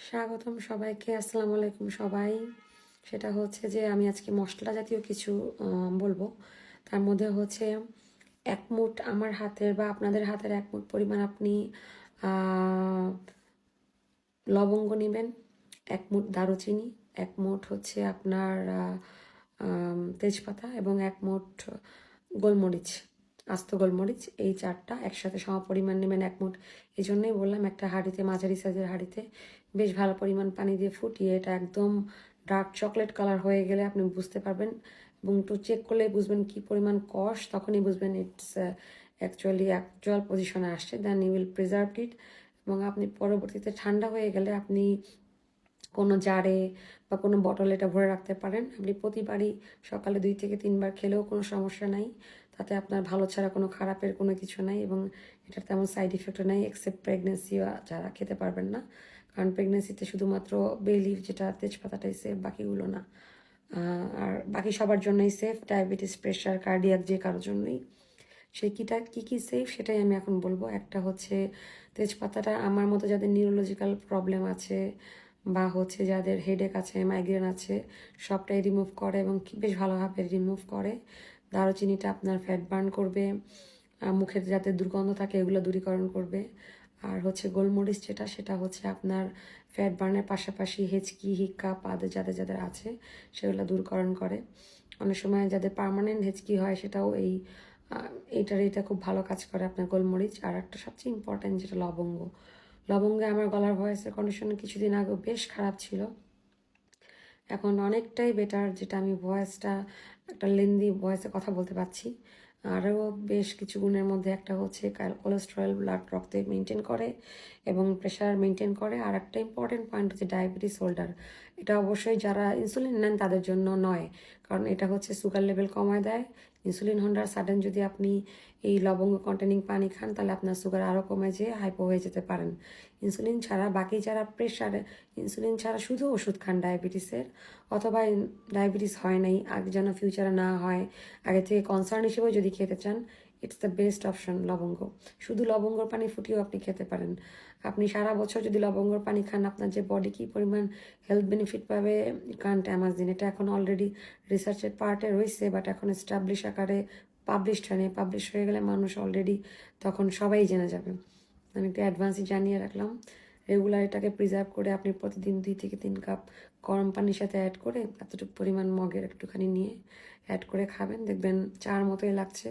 স্বাগতম সবাইকে। আসসালামু আলাইকুম সবাই। সেটা হচ্ছে যে আমি আজকে মশলা জাতীয় কিছু বলবো। তার মধ্যে হচ্ছে এক মুঠ আমার হাতের বা আপনাদের হাতের এক মুঠ পরিমাণ আপনি লবঙ্গ নেবেন, এক মুঠ দারুচিনি, এক মুঠ হচ্ছে আপনার তেজপাতা এবং এক মুঠ গোলমরিচ, আস্ত গোলমরিচ। এই চারটা একসাথে সম পরিমাণ নেবেন এক মুঠ। এই জন্যই বললাম একটা হাঁড়িতে, মাঝারি সাইজের হাঁড়িতে বেশ ভালো পরিমাণ পানি দিয়ে ফুটিয়ে এটা একদম ডার্ক চকলেট কালার হয়ে গেলে আপনি বুঝতে পারবেন এবং একটু চেক করলেই বুঝবেন কি পরিমাণ কষ, তখনই বুঝবেন ইটস অ্যাকচুয়াল পজিশনে আসছে। দেন ইউ উইল প্রিজার্ভ ইট। এবং আপনি পরবর্তীতে ঠান্ডা হয়ে গেলে আপনি কোনো জারে বা কোনো বটলে এটা ভরে রাখতে পারেন। আপনি প্রতিবারই সকালে 2 থেকে 3 বার খেলেও কোনো সমস্যা নাই। তাতে আপনার ভালো ছাড়া কোনো খারাপের কোনো কিছু নাই এবং এটার তেমন সাইড ইফেক্টও নাই, এক্সেপ্ট প্রেগনেন্সি যারা খেতে পারবেন না। কারণ প্রেগনেন্সিতে শুধুমাত্র বে লিফ যেটা তেজপাতাটাই সেফ, বাকিগুলো না। আর বাকি সবার জন্যই সেফ, ডায়াবেটিস, প্রেশার, কার্ডিয়াক যে কারোর জন্যই। সেই কী কী সেফ সেটাই আমি এখন বলবো। একটা হচ্ছে তেজপাতাটা আমার মতো যাদের নিউরোলজিক্যাল প্রবলেম আছে বা হচ্ছে যাদের হেডেক আছে, মাইগ্রেন আছে, সবটাই রিমুভ করে এবং বেশ ভালোভাবে রিমুভ করে। দারুচিনিটা আপনার ফ্যাট বার্ন করবে, মুখের যাতে দুর্গন্ধ থাকে এগুলো দূরীকরণ করবে। আর হচ্ছে গোলমরিচ যেটা, সেটা হচ্ছে আপনার ফ্যাট বার্নের পাশাপাশি হেঁচকি, হিক্কা, পাদে যাদের যাদের আছে সেগুলো দূরকরণ করে। অনেক সময় যাদের পার্মানেন্ট হেঁচকি হয় সেটাও এটা খুব ভালো কাজ করে আপনার গোলমরিচ। আর একটা সবচেয়ে ইম্পর্ট্যান্ট যেটা লবঙ্গে আমার গলার ভয়েসের কন্ডিশন কিছুদিন আগে বেশ খারাপ ছিল, এখন অনেকটাই বেটার। যেটা আমি ভয়েসটা একটা লেন্দি ভয়েসে কথা বলতে পারছি। আরও বেশ কিছু গুণের মধ্যে একটা হচ্ছে কোলেস্টেরল, ব্লাড রক্তে মেনটেন করে এবং প্রেশার মেনটেন করে। আর একটা ইম্পর্টেন্ট পয়েন্ট হচ্ছে ডায়াবেটিস হোল্ডার। এটা অবশ্যই যারা ইনসুলিন নেন তাদের জন্য নয়, কারণ এটা হচ্ছে সুগার লেভেল কমায় দেয়। ইনসুলিন হোল্ডার সাডেন যদি আপনি এই লবঙ্গ কন্টেনিং পানি খান তাহলে আপনার সুগার আরও কমে যেয়ে হাইপো হয়ে যেতে পারেন। ইনসুলিন ছাড়া বাকি যারা ইনসুলিন ছাড়া শুধু ওষুধ খান ডায়াবেটিসের, অথবা ডায়াবেটিস হয় নাই আগে যেন ফিউচারে না হয়, আগে থেকে কনসার্ন হিসেবেও যদি খেতে চান, ইটস দ্য বেস্ট অপশন লবঙ্গ। শুধু লবঙ্গর পানি ফুটিয়েও আপনি খেতে পারেন। আপনি সারা বছর যদি লবঙ্গর পানি খান আপনার যে বডি কী পরিমাণ হেলথ বেনিফিট পাবে কান্ট অ্যামাজিন। এটা এখন অলরেডি রিসার্চের পার্টে রয়েছে, বাট এখন এস্টাবলিশ আকারে পাবলিশড হয়নি। পাবলিশ হয়ে গেলে মানুষ অলরেডি তখন সবাই জেনে যাবে। আমি একটু অ্যাডভান্সই জানিয়ে রাখলাম। রেগুলার এটাকে প্রিজার্ভ করে আপনি প্রতিদিন 2 থেকে 3 কাপ গরম পানির সাথে অ্যাড করে এতটুকু পরিমাণ মগের একটুখানি নিয়ে অ্যাড করে খাবেন, দেখবেন চার মতোই লাগছে।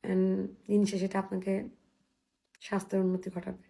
অ্যান্ড দিন শেষে এটা আপনাকে স্বাস্থ্যের উন্নতি ঘটাবে।